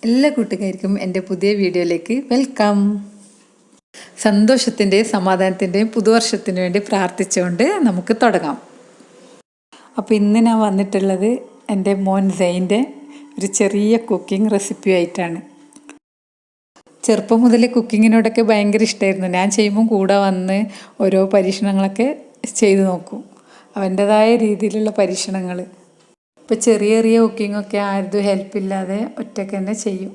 എല്ലാ കൂട്ടുകാർക്കും എൻ്റെ പുതിയ വീഡിയോയിലേക്ക് വെൽക്കം. സന്തോഷത്തിൻ്റെയും സമാധാനത്തിൻ്റെയും പുതുവർഷത്തിന് വേണ്ടി പ്രാർത്ഥിച്ചുകൊണ്ട് നമുക്ക് തുടങ്ങാം. അപ്പോൾ ഇന്ന് ഞാൻ വന്നിട്ടുള്ളത് എൻ്റെ മോൻ സൈൻ്റെ ഒരു ചെറിയ കുക്കിംഗ് റെസിപ്പി ആയിട്ടാണ്. ചെറുപ്പം മുതൽ കുക്കിങ്ങിനോടൊക്കെ ഭയങ്കര ഇഷ്ടമായിരുന്നു. ഞാൻ ചെയ്യുമ്പോൾ കൂടെ വന്ന് ഓരോ പരീക്ഷണങ്ങളൊക്കെ ചെയ്തു നോക്കും, അവൻ്റേതായ രീതിയിലുള്ള പരീക്ഷണങ്ങൾ. ഇപ്പോൾ ചെറിയ ചെറിയ കുക്കിങ്ങൊക്കെ ആരും ഹെൽപ്പില്ലാതെ ഒറ്റയ്ക്ക് തന്നെ ചെയ്യും.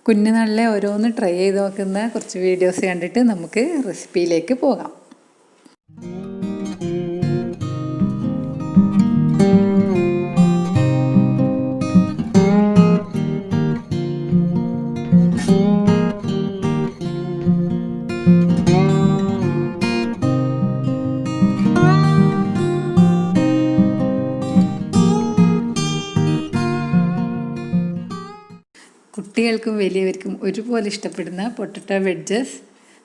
കുഞ്ഞുനാളിലെ ഓരോന്ന് ട്രൈ ചെയ്ത് നോക്കുന്ന കുറച്ച് വീഡിയോസ് കണ്ടിട്ട് നമുക്ക് റെസിപ്പിയിലേക്ക് പോകാം. കുട്ടികൾക്കും വലിയവർക്കും ഒരുപോലെ ഇഷ്ടപ്പെടുന്ന പൊട്ടറ്റോ വെഡ്ജസ്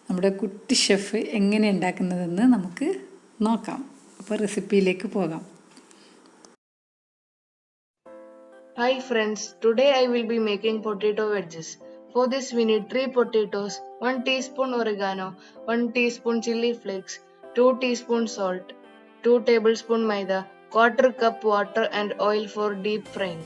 നമ്മുടെ കുട്ടി ഷെഫ് എങ്ങനെ ഉണ്ടാക്കുന്നതെന്ന് നമുക്ക് നോക്കാം. അപ്പോൾ റെസിപ്പിയിലേക്ക് പോകാം. Hi friends, today I will be making potato wedges. For this we need 3 potatoes, 1 teaspoon oregano, 1 teaspoon chili flakes, 2 teaspoon salt, 2 tablespoon maida, 1/4 cup water and oil for deep frying.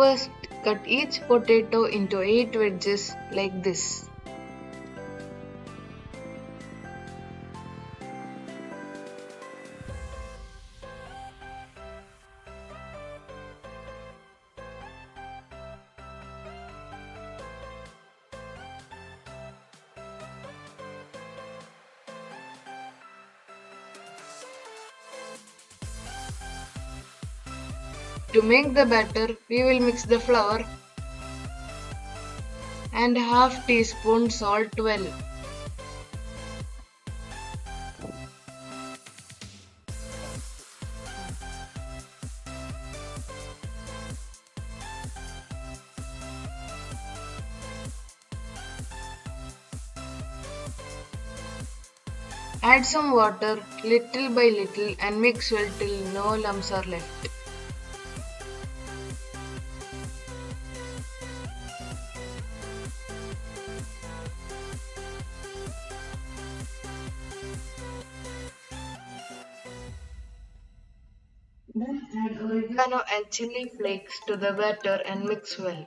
First, cut each potato into 8 wedges like this. To make the batter, we will mix the flour and half teaspoon salt well. Add some water little by little and mix well till no lumps are left. Then add oregano and chili flakes to the batter and mix well.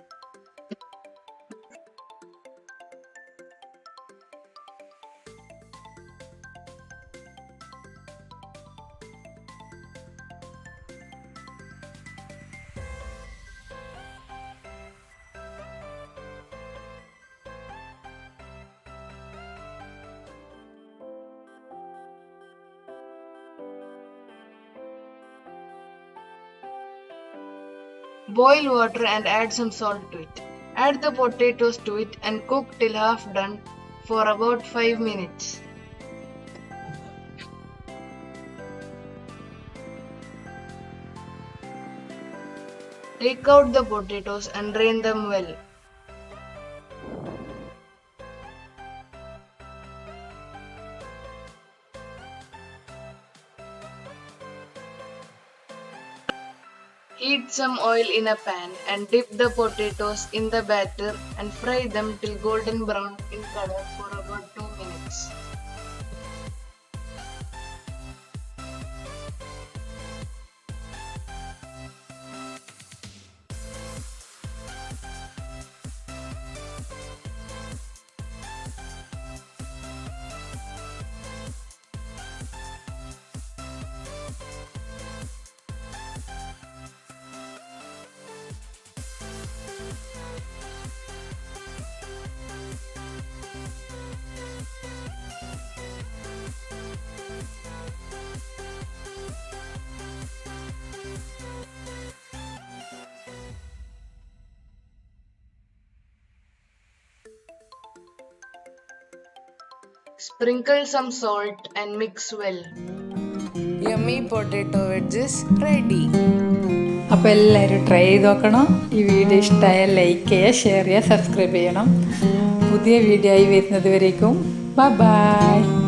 Boil water and add some salt to it. Add the potatoes to it and cook till half done for about 5 minutes. Take out the potatoes and drain them well. Heat some oil in a pan and dip the potatoes in the batter and fry them till golden brown in color for about 2 minutes. Sprinkle some salt and mix well. Yummy potato wedges ready. അപ്പോൾ എല്ലാവരും try ചെയ്ത് നോക്കണം. ഈ video ഇഷ്ടമായാൽ like ചെയ്യുക, share ചെയ്യുക, subscribe ചെയ്യണം. പുതിയ വീഡിയോ ആയി വരുന്നത് വരേക്കും ബൈ ബൈ.